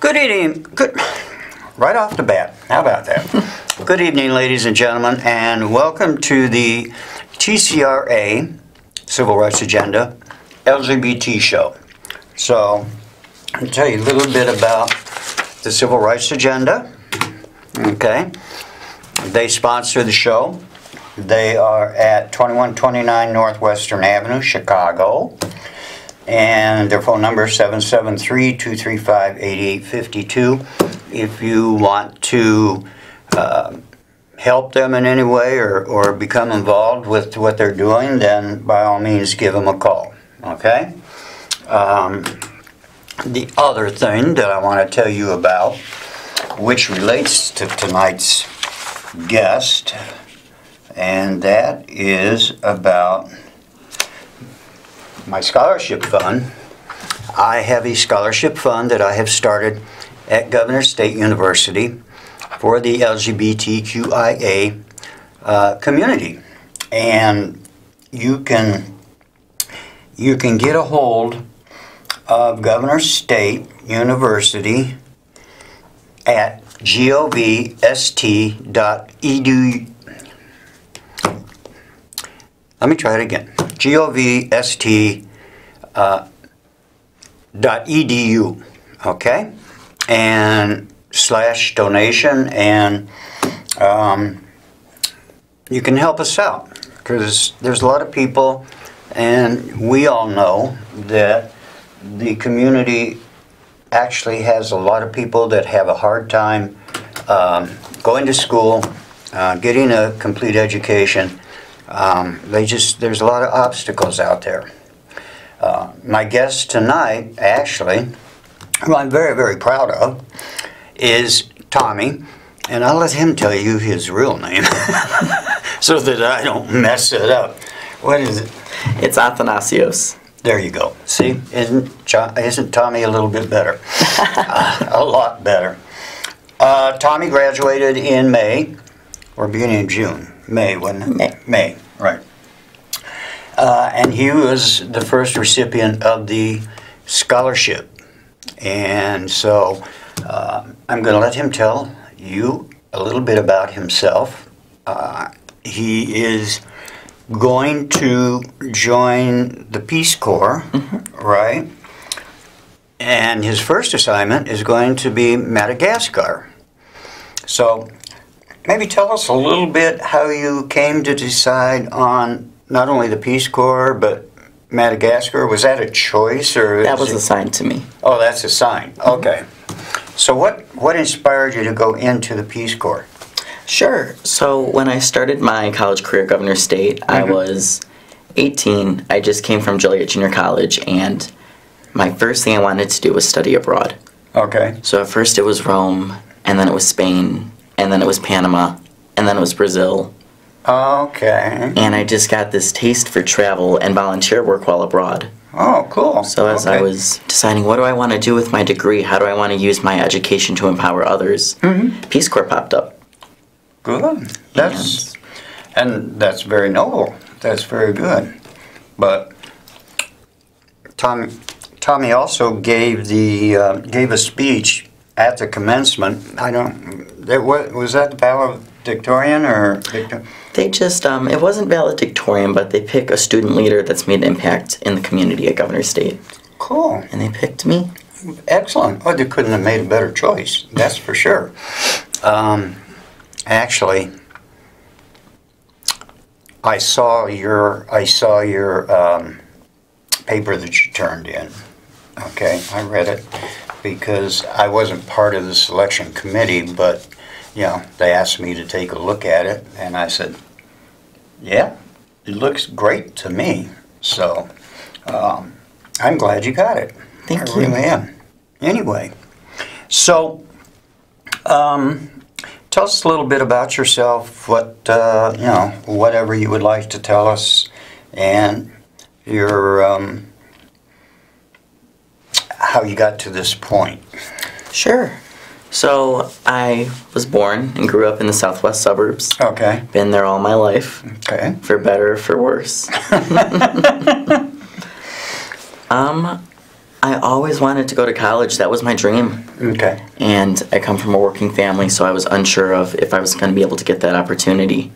Good evening. Right off the bat. How about that? Good evening, ladies and gentlemen, and welcome to the TCRA Civil Rights Agenda LGBT show. So, I'll tell you a little bit about the Civil Rights Agenda. Okay. They sponsor the show. They are at 2129 Northwestern Avenue, Chicago. And their phone number is 773-235-8852. If you want to help them in any way or become involved with what they're doing, then by all means give them a call. Okay? The other thing that I want to tell you about, which relates to tonight's guest, and that is about my scholarship fund. I have a scholarship fund that I have started at Governor State University for the LGBTQIA community, and you can get a hold of Governor State University at govst.edu. Let me try it again. govst.edu, okay? And /donation, and you can help us out, because there's a lot of people, and we all know that the community actually has a lot of people that have a hard time going to school, getting a complete education. There's a lot of obstacles out there. My guest tonight, actually, who I'm very, very proud of, is Tommy, and I'll let him tell you his real name so that I don't mess it up. What is it? It's Athanasios. There you go. See, isn't Tommy a little bit better? A lot better. Tommy graduated in May, or beginning of June. May, wasn't it? May, right. And he was the first recipient of the scholarship. And so I'm going to let him tell you a little bit about himself. He is going to join the Peace Corps, right? And his first assignment is going to be Madagascar. So maybe tell us a little bit how you came to decide on not only the Peace Corps, but Madagascar. Was that a choice, or that was assigned to me? Oh, that's assigned. Okay. So what inspired you to go into the Peace Corps? Sure. So when I started my college career at Governor State, I was 18. I just came from Joliet Junior College, and my first thing I wanted to do was study abroad. Okay. So at first it was Rome, and then it was Spain, and then it was Panama, and then it was Brazil. Okay. And I just got this taste for travel and volunteer work while abroad. Oh, cool. So as I was deciding what do I want to do with my degree, how do I want to use my education to empower others, Peace Corps popped up. Good. And that's very noble. That's very good. But Tommy also gave a speech at the commencement. Was that the valedictorian or? They just, it wasn't valedictorian, but they pick a student leader that's made an impact in the community at Governor State. Cool. And they picked me. Excellent. Well, they couldn't have made a better choice, that's for sure. Actually, I saw your paper that you turned in. Okay, I read it because I wasn't part of the selection committee, but they asked me to take a look at it, and I said, yeah, it looks great to me. So I'm glad you got it. Thank you. I really am. Anyway, so tell us a little bit about yourself, whatever you would like to tell us, and your how you got to this point. Sure. So I was born and grew up in the southwest suburbs. Okay. Been there all my life. Okay. For better or for worse. I always wanted to go to college. That was my dream. Okay. And I come from a working family, so I was unsure of if I was going to be able to get that opportunity.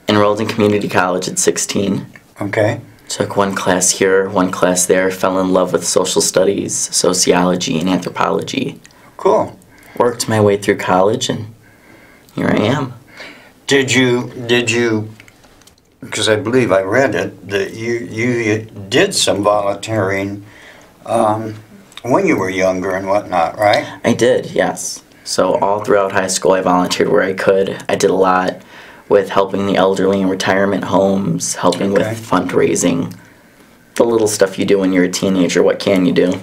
Enrolled in community college at 16. Okay. Took one class here, one class there, fell in love with social studies, sociology, and anthropology. Cool. Worked my way through college, and here I am. Did you, because I believe I read it, that you did some volunteering when you were younger and whatnot, right? I did, yes. So all throughout high school, I volunteered where I could. I did a lot with helping the elderly in retirement homes, helping with fundraising, the little stuff you do when you're a teenager. What can you do?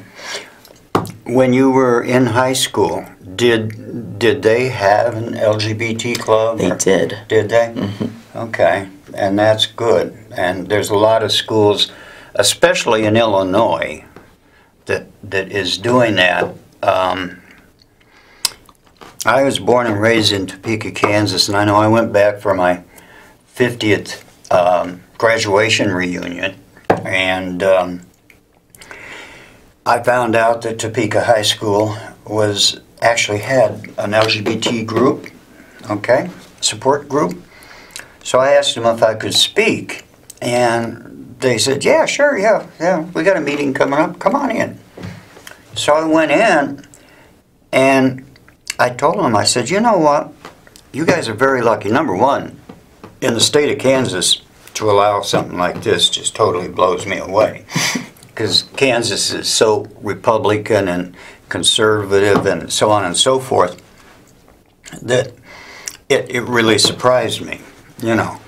When you were in high school, did they have an LGBT club? They did. Did they? Mm-hmm. Okay, and that's good. And there's a lot of schools, especially in Illinois, that is doing that. I was born and raised in Topeka, Kansas, and I know I went back for my 50th graduation reunion, and I found out that Topeka High School actually had an LGBT group, okay, support group. So I asked them if I could speak, and they said, yeah, sure, yeah, we got a meeting coming up, come on in. So I went in, and I told them, I said, you know what, you guys are very lucky. Number one, in the state of Kansas, to allow something like this just totally blows me away. Because Kansas is so Republican and conservative and so on and so forth, that it really surprised me, you know.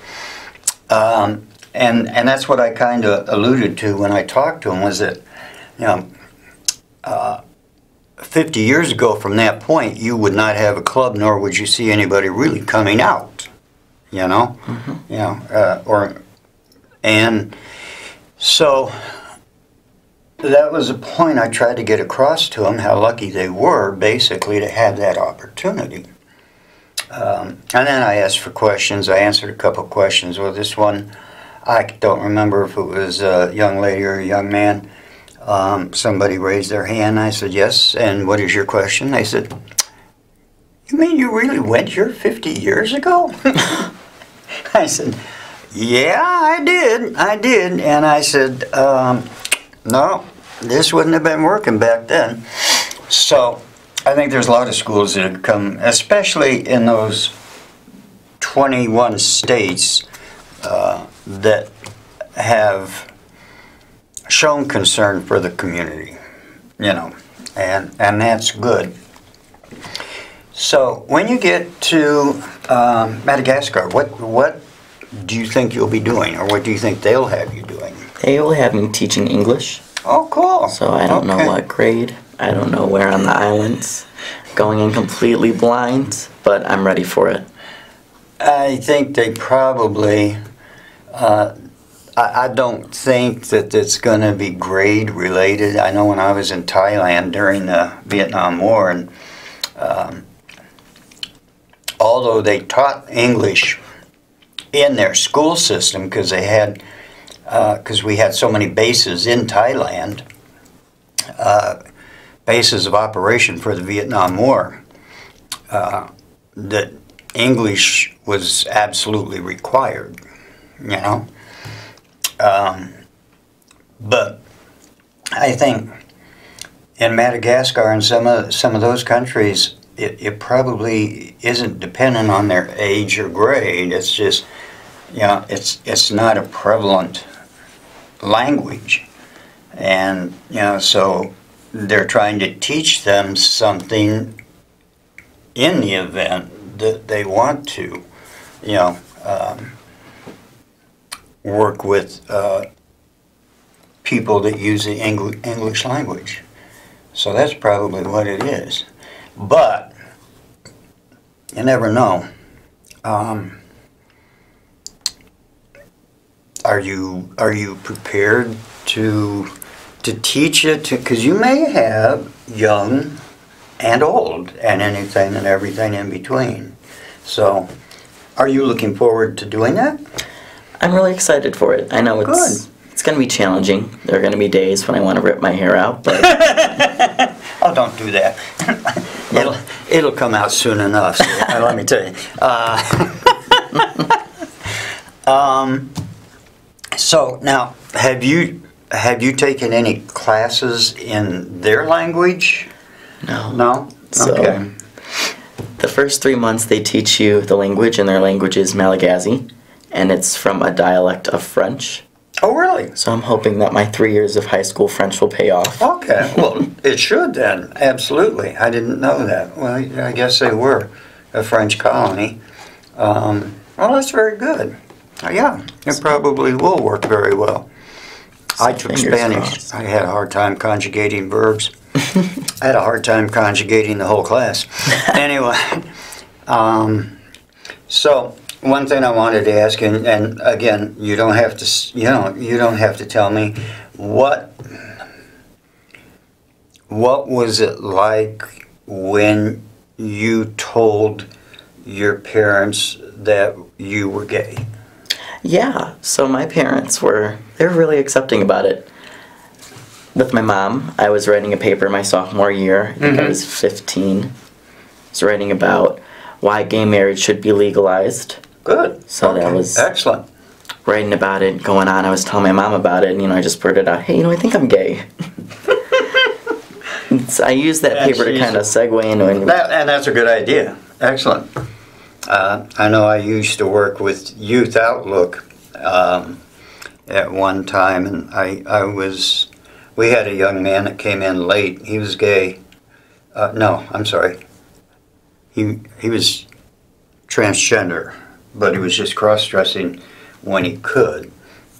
And that's what I kind of alluded to when I talked to him, was that, you know, 50 years ago from that point, you would not have a club, nor would you see anybody really coming out, you know. Mm-hmm. You know, and so that was a point I tried to get across to them, how lucky they were, basically, to have that opportunity. And then I asked for questions. I answered a couple questions. Well, this one, I don't remember if it was a young lady or a young man. Somebody raised their hand. I said, yes, and what is your question? They said, you mean you really went here 50 years ago? I said, yeah, I did. And I said, no, this wouldn't have been working back then. So I think there's a lot of schools that have come, especially in those 21 states that have shown concern for the community, you know, and that's good. So when you get to Madagascar, what do you think you'll be doing, or what do you think they'll have you doing? They will have me teaching English. Oh, cool. So I don't know what grade. I don't know where on the islands. Going in completely blind, but I'm ready for it. I think they probably, I don't think that it's going to be grade related. I know when I was in Thailand during the Vietnam War, and although they taught English in their school system, because they had, because we had so many bases in Thailand, bases of operation for the Vietnam War, that English was absolutely required, you know. But I think in Madagascar and some of those countries, it probably isn't dependent on their age or grade. It's just, you know, it's not a prevalent language, and you know, so they're trying to teach them something in the event that they want to, you know, work with people that use the English language. So that's probably what it is. But you never know. Are you prepared to teach it? Because you may have young and old and anything and everything in between. So are you looking forward to doing that? I'm really excited for it. I know it's It's going to be challenging. There are going to be days when I want to rip my hair out, but Oh, don't do that. It'll come out soon enough. So, let me tell you. So now, have you taken any classes in their language? no. No. So, Okay. the first 3 months they teach you the language, and their language is Malagasy, and it's from a dialect of French. Oh, really? So I'm hoping that my 3 years of high school French will pay off. Okay. Well, it should then. Absolutely. I didn't know that. Well, I guess they were a French colony. Well, that's very good. Yeah, it probably will work very well. I took Fingers Spanish. crossed. I had a hard time conjugating verbs. I had a hard time conjugating the whole class. Anyway, so one thing I wanted to ask, and again, you don't have to, you don't have to tell me what was it like when you told your parents that you were gay? Yeah, so my parents they're really accepting about it. With my mom, I was writing a paper my sophomore year. I think I was 15. I was writing about why gay marriage should be legalized. Good. So Okay. that was excellent. writing about it, going on. I was telling my mom about it, and I just blurted out, hey, I think I'm gay. I used that paper to kind of segue into it. And that's a good idea. Excellent. I know I used to work with Youth Outlook at one time, and we had a young man that came in late. He was gay. No, I'm sorry. He was transgender, but he was just cross-dressing when he could,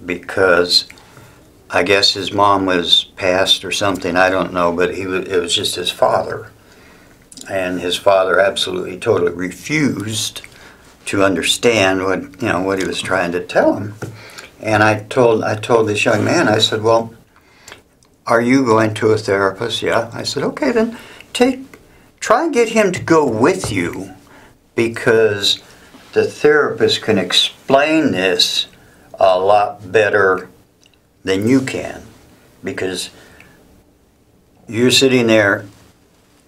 because I guess his mom was passed or something, I don't know, but it was just his father. And his father absolutely, totally refused to understand what he was trying to tell him. And I told this young man, I said, well, are you going to a therapist? Yeah. I said, okay, then try and get him to go with you, because the therapist can explain this a lot better than you can, because you're sitting there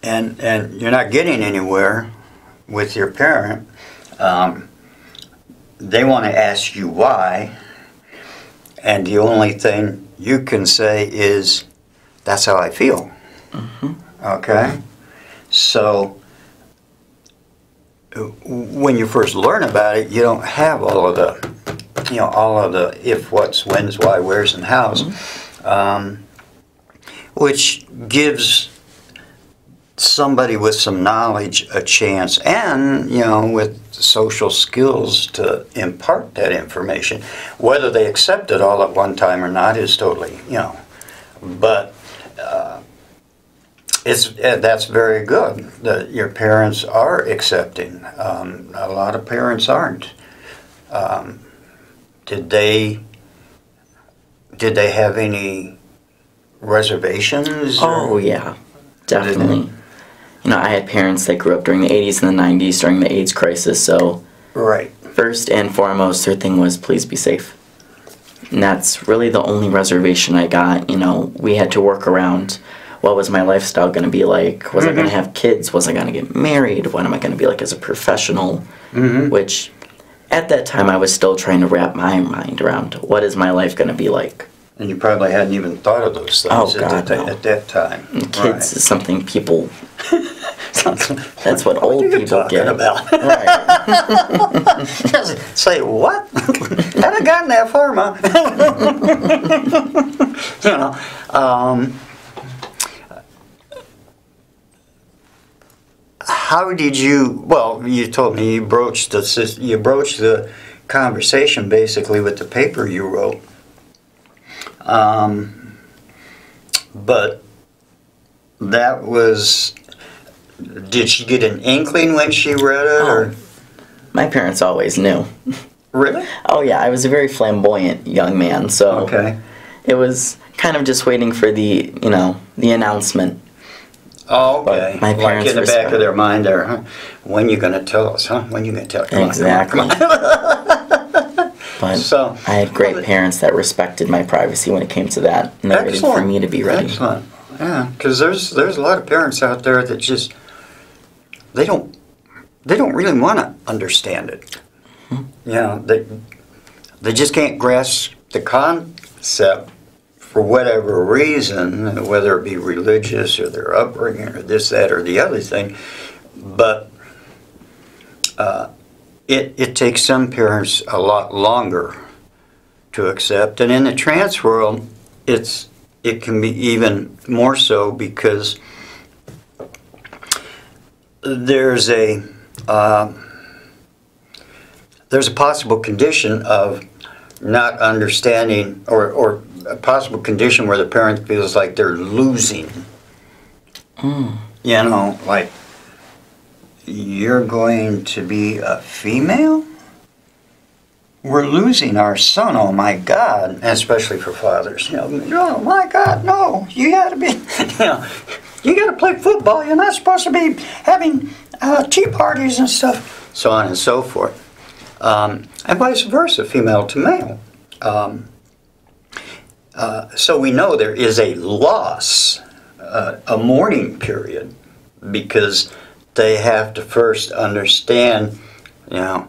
and you're not getting anywhere with your parent. They want to ask you why, and the only thing you can say is, that's how I feel. Mm-hmm. Okay? So when you first learn about it, you don't have all of the if, what's, when's, why, where's, and how's, which gives somebody with some knowledge a chance, and with social skills to impart that information. Whether they accept it all at one time or not is totally, but that's very good that your parents are accepting. A lot of parents aren't. Did they have any reservations? Oh yeah, definitely. I had parents that grew up during the 80s and the 90s during the AIDS crisis, so right. First and foremost, their thing was, please be safe. And that's really the only reservation I got. We had to work around, what was my lifestyle going to be like? Was I going to have kids? Was I going to get married? What am I going to be like as a professional? Which, at that time, I was still trying to wrap my mind around, what is my life going to be like? And you probably hadn't even thought of those things at that time. And kids is something people... That's what old people get. About? Right. Say what? Haven't gotten that far, Ma. How did you? Well, you told me you broached the conversation basically with the paper you wrote. But that was. Did she get an inkling when she read it, or? My parents always knew. Really? Oh yeah, I was a very flamboyant young man, so okay. It was kind of just waiting for the announcement. Oh, okay. But my parents like in the back of their mind there, huh? When you going to tell us, huh? When you going to tell us? Exactly. But So, I had great parents that respected my privacy when it came to that, and they waited for me to be ready. Excellent. Yeah, because there's a lot of parents out there that just they don't really want to understand it. You know, they just can't grasp the concept for whatever reason, whether it be religious or their upbringing or this, that, or the other thing. But it takes some parents a lot longer to accept, and in the trans world, it can be even more so because there's a possible condition of not understanding, or a possible condition where the parent feels like they're losing. You know, like, you're going to be a female? We're losing our son, oh my God. And especially for fathers, you know, oh my God, no, you gotta be, you know, you gotta play football, you're not supposed to be having tea parties and stuff, so on and so forth. And vice versa, female to male. So we know there is a loss, a mourning period, because they have to first understand, you know,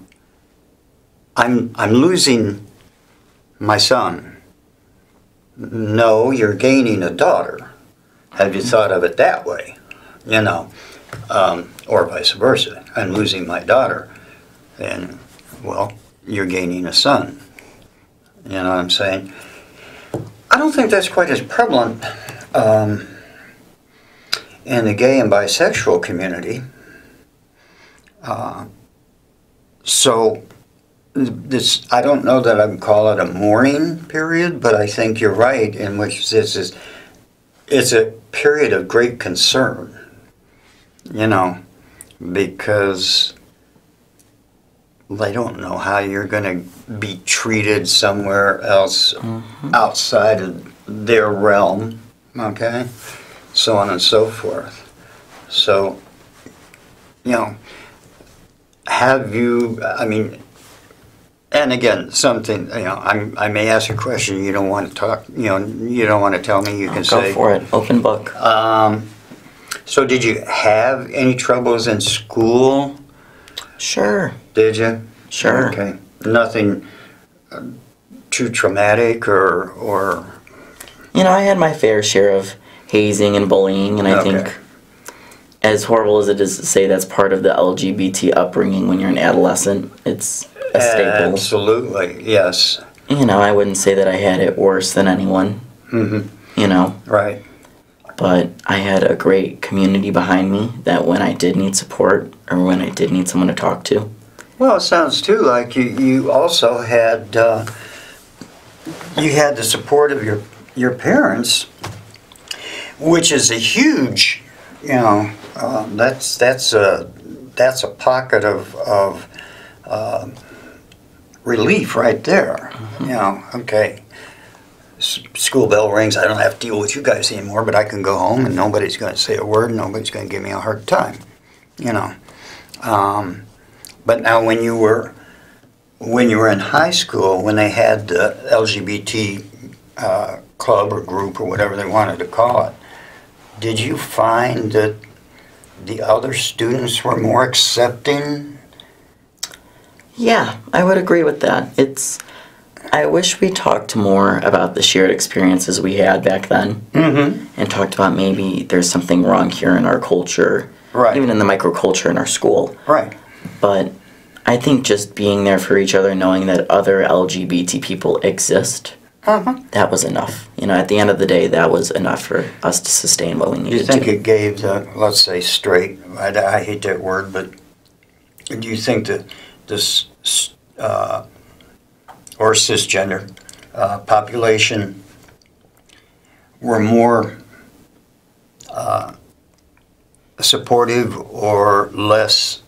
I'm losing my son. No, you're gaining a daughter. Have you thought of it that way? You know, or vice versa. I'm losing my daughter, and well, you're gaining a son. You know what I'm saying? I don't think that's quite as prevalent in the gay and bisexual community. So this, I don't know that I would call it a mourning period, but I think you're right in which this is, it's a period of great concern, you know, because they don't know how you're going to be treated somewhere else outside of their realm, okay, so on and so forth. So, you know, have you, I mean, and again, something, you know, I may ask a question you don't want to talk, you know, you don't want to tell me, you can say. Go for it, open book. So did you have any troubles in school? Sure. Did you? Sure. Okay. Nothing too traumatic or... You know, I had my fair share of hazing and bullying, and I think, as horrible as it is to say, that's part of the LGBT upbringing when you're an adolescent. It's a staple. Absolutely, yes. You know, I wouldn't say that I had it worse than anyone. You know? Right. But I had a great community behind me that when I did need support or when I did need someone to talk to. Well, it sounds too like you also had you had the support of your parents, which is a huge, you know, that's a pocket of relief right there. You know, okay. School bell rings, I don't have to deal with you guys anymore, but I can go home and nobody's going to say a word, nobody's going to give me a hard time, you know. But now when you were in high school, when they had the LGBT club or group or whatever they wanted to call it, did you find that the other students were more accepting? Yeah, I would agree with that. I wish we talked more about the shared experiences we had back then, and talked about maybe there's something wrong here in our culture, even in the microculture in our school. Right. But I think just being there for each other, knowing that other LGBT people exist, that was enough. You know, at the end of the day, that was enough for us to sustain what we needed to. Do you think it gave the, let's say straight, I hate that word, but do you think that this, or cisgender population were more supportive or less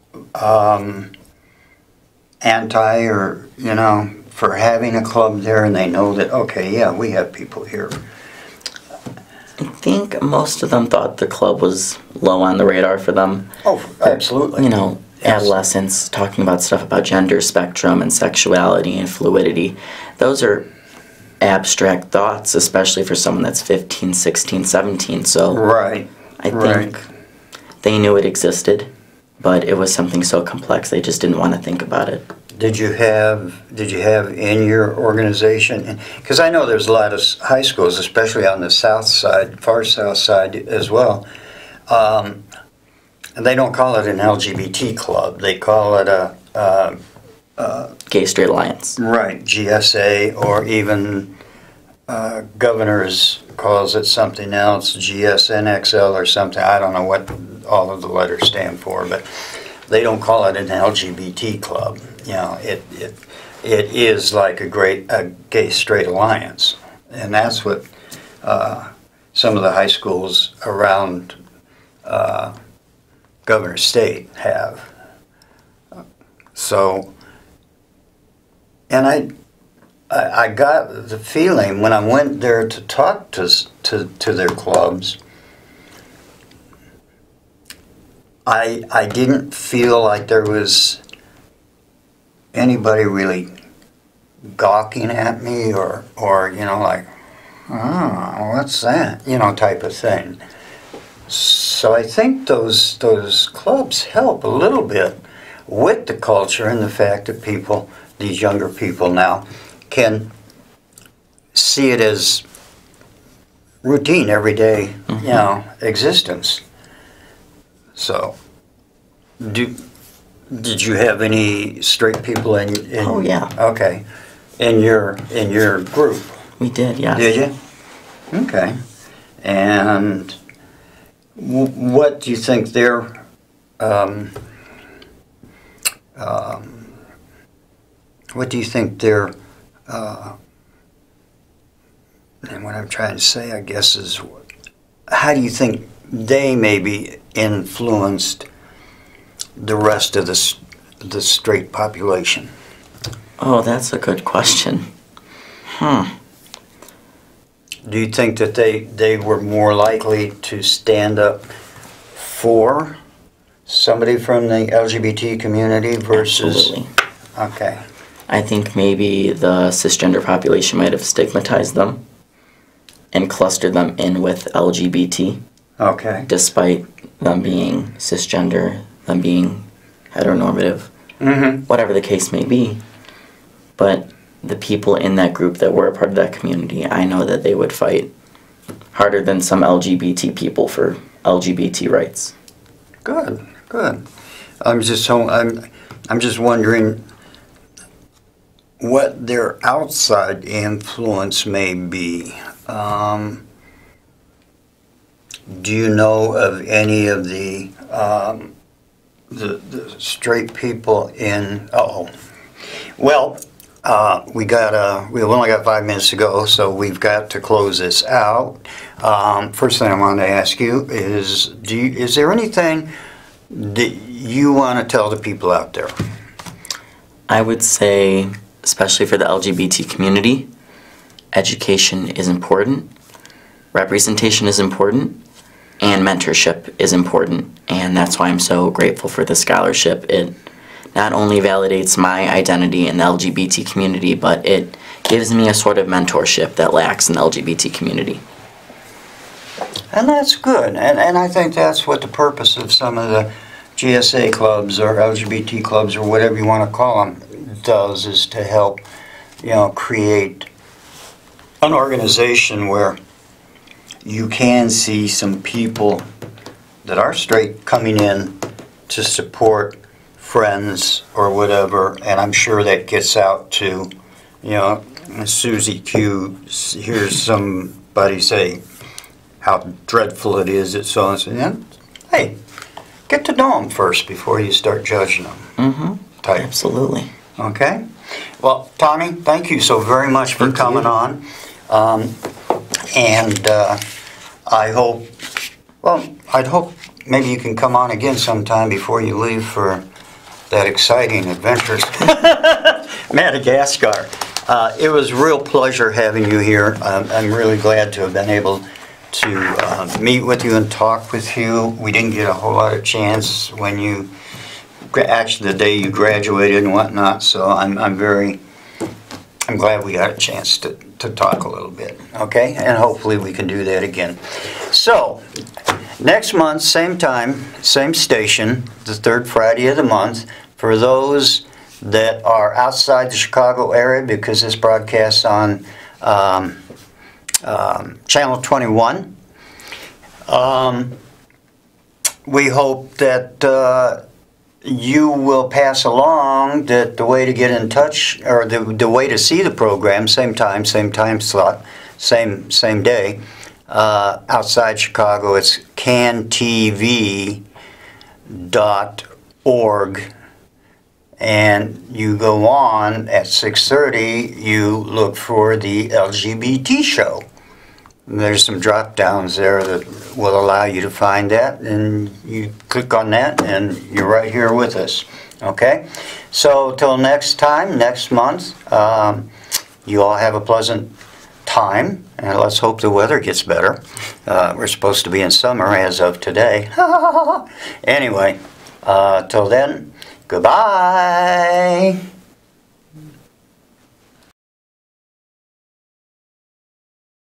anti, or, you know, for having a club there, and they know that, okay, yeah, we have people here? I think most of them thought the club was low on the radar for them. Oh, absolutely. You know, adolescence, talking about stuff about gender spectrum and sexuality and fluidity. Those are abstract thoughts, especially for someone that's 15, 16, 17. So Right. I think they knew it existed, but it was something so complex they just didn't want to think about it. Did you have in your organization, because I know there's a lot of high schools, especially on the south side, far south side as well, and they don't call it an LGBT club. They call it a Gay Straight Alliance. right, GSA, or even Governor's calls it something else, GSNXL or something. I don't know what all of the letters stand for, but they don't call it an LGBT club. You know, it is like a gay straight alliance, and that's what some of the high schools around Governor's State have. So, and I got the feeling when I went there to talk to their clubs, I didn't feel like there was anybody really gawking at me or you know, like, oh, what's that, you know, type of thing. So I think those clubs help a little bit with the culture and the fact that people, these younger people now, can see it as routine, everyday, you know, existence. So, did you have any straight people in Oh, yeah. Okay, in your group? We did, yes. Did you? Okay. And what do you think their and what I'm trying to say, I guess, is how do you think they maybe influenced the rest of the straight population? Oh, that's a good question. Do you think that they were more likely to stand up for somebody from the LGBT community versus... Absolutely. Okay. I think maybe the cisgender population might have stigmatized them and clustered them in with LGBT. Okay. Despite them being cisgender, them being heteronormative, whatever the case may be. But the people in that group that were a part of that community, I know that they would fight harder than some LGBT people for LGBT rights. Good, good. I'm just wondering what their outside influence may be. Do you know of any of the straight people in? Well, we've only got 5 minutes to go, so we've got to close this out. First thing I want to ask you is, is there anything that you want to tell the people out there? I would say, especially for the LGBT community, education is important, representation is important, and mentorship is important. And that's why I'm so grateful for the scholarship. It not only validates my identity in the LGBT community, but it gives me a sort of mentorship that lacks in the LGBT community. And that's good. And I think that's what the purpose of some of the GSA clubs or LGBT clubs or whatever you want to call them does, is to help, you know, create an organization where you can see some people that are straight coming in to support friends or whatever, and I'm sure that gets out to, you know, Susie Q hears somebody say how dreadful it is, it's so and so. And, hey, get to know them first before you start judging them. Type. Absolutely. Okay. Well, Tommy, thank you so very much for coming on. And I'd hope maybe you can come on again sometime before you leave for that exciting adventure. Madagascar. It was a real pleasure having you here. I'm really glad to have been able to meet with you and talk with you. We didn't get a whole lot of chance when you actually the day you graduated and whatnot, so I'm glad we got a chance to talk a little bit, okay? And hopefully we can do that again. So, next month, same time, same station, the third Friday of the month. For those that are outside the Chicago area, because this broadcasts on Channel 21, we hope that you will pass along that the way to get in touch, or the way to see the program, same time slot, same day, outside Chicago, it's cantv.org, and you go on at 6:30, you look for the LGBT show. There's some drop downs there that will allow you to find that, and you click on that and you're right here with us. Okay? So till next time, next month, you all have a pleasant time, and let's hope the weather gets better. We're supposed to be in summer as of today. Anyway, till then, goodbye.